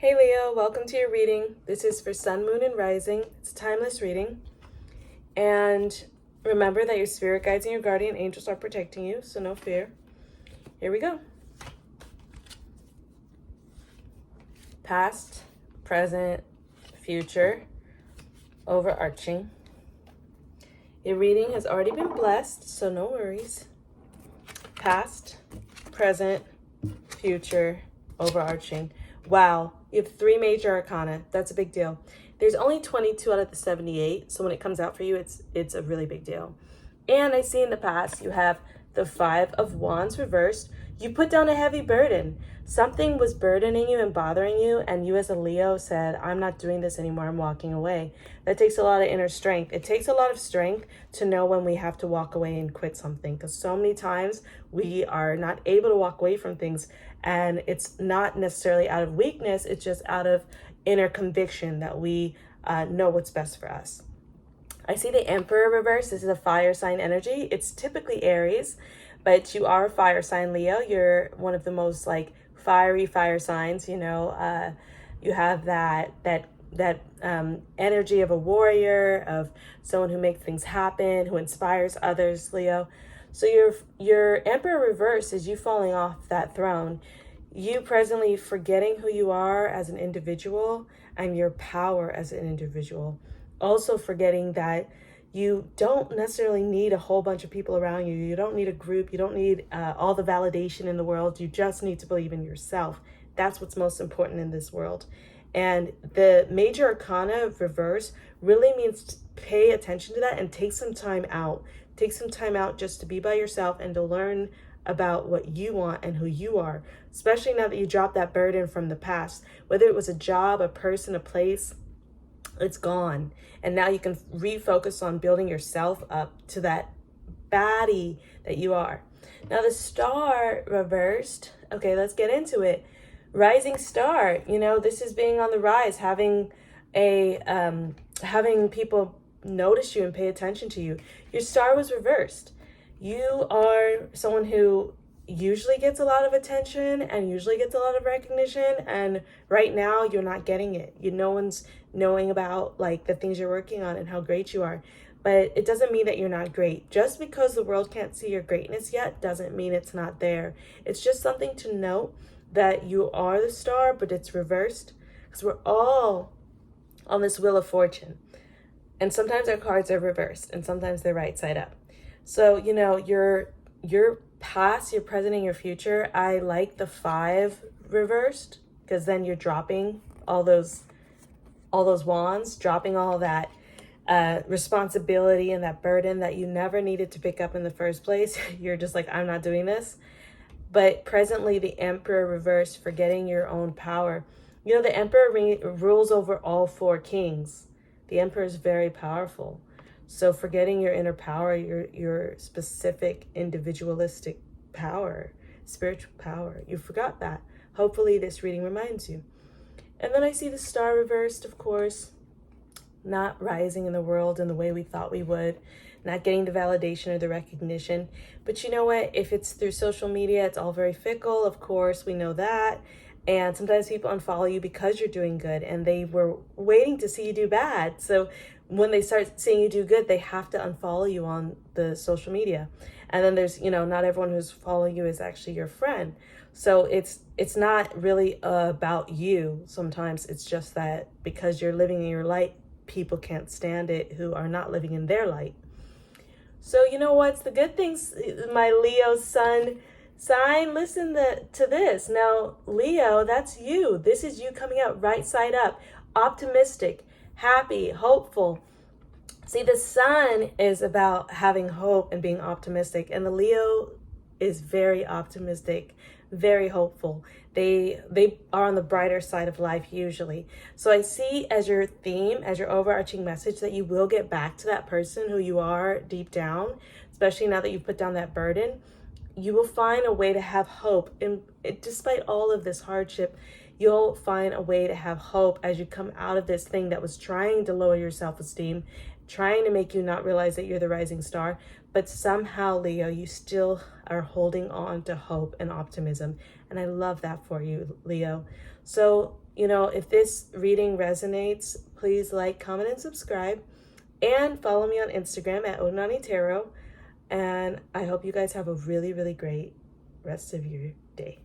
Hey Leo, welcome to your reading. This is for Sun, Moon, and Rising. It's a timeless reading. And remember that your spirit guides and your guardian angels are protecting you, so no fear. Here we go. Past, present, future, overarching. Your reading has already been blessed, so no worries. Past, present, future, overarching. Wow, you have 3 major arcana. That's a big deal. There's only 22 out of the 78, so when it comes out for you, it's a really big deal. And I see in the past you have the 5 of Wands reversed. You put down a heavy burden. Something was burdening you and bothering you, and you as a Leo said, I'm not doing this anymore, I'm walking away. That takes a lot of inner strength. It takes a lot of strength to know when we have to walk away and quit something, because so many times we are not able to walk away from things, and it's not necessarily out of weakness, it's just out of inner conviction that we know what's best for us. I see the Emperor reverse. This is a fire sign energy. It's typically Aries, but you are a fire sign, Leo. You're one of the most fiery fire signs. You know, you have that energy of a warrior, of someone who makes things happen, who inspires others, Leo. So your Emperor reverse is you falling off that throne. You presently forgetting who you are as an individual and your power as an individual. Also forgetting that you don't necessarily need a whole bunch of people around you. You don't need a group. You don't need all the validation in the world. You just need to believe in yourself. That's what's most important in this world. And the major arcana of reverse really means to pay attention to that and take some time out. Take some time out just to be by yourself and to learn about what you want and who you are, especially now that you dropped that burden from the past. Whether it was a job, a person, a place, it's gone. And now you can refocus on building yourself up to that baddie that you are. Now the star reversed. Okay, let's get into it. Rising star, you know, this is being on the rise, having people notice you and pay attention to you. Your star was reversed. You are someone who usually gets a lot of attention and usually gets a lot of recognition, and right now you're not getting it. No one's knowing about the things you're working on and how great you are, but it doesn't mean that you're not great. Just because the world can't see your greatness yet doesn't mean it's not there. It's just something to note that you are the star, but it's reversed, because we're all on this wheel of fortune, and sometimes our cards are reversed and sometimes they're right side up. So you know, your past, your present, and your future. I like the 5 reversed, because then you're dropping all those wands, dropping all that responsibility and that burden that you never needed to pick up in the first place. You're just like, I'm not doing this. But presently, the Emperor reversed, forgetting your own power. You know, the Emperor rules over all 4 kings. The Emperor is very powerful. So forgetting your inner power, your specific individualistic power, spiritual power, you forgot that. Hopefully this reading reminds you. And then I see the star reversed, of course, not rising in the world in the way we thought we would, not getting the validation or the recognition. But you know what? If it's through social media, it's all very fickle. Of course, we know that. And sometimes people unfollow you because you're doing good and they were waiting to see you do bad. So when they start seeing you do good, they have to unfollow you on the social media. And then there's, you know, not everyone who's following you is actually your friend. So it's not really about you. Sometimes it's just that because you're living in your light, people can't stand it who are not living in their light. So you know what's the good things, my Leo sun sign? Listen to this. Now, Leo, that's you. This is you coming out right side up, optimistic, happy, hopeful. See, the sun is about having hope and being optimistic, and the Leo is very optimistic, very hopeful. They are on the brighter side of life usually. So I see as your theme, as your overarching message, that you will get back to that person who you are deep down, especially now that you've put down that burden. You will find a way to have hope. And despite all of this hardship, you'll find a way to have hope as you come out of this thing that was trying to lower your self-esteem, trying to make you not realize that you're the rising star. But somehow, Leo, you still are holding on to hope and optimism. And I love that for you, Leo. So You know, if this reading resonates, please like, comment, and subscribe. And follow me on Instagram at Onani Tarot. And I hope you guys have a really, really great rest of your day.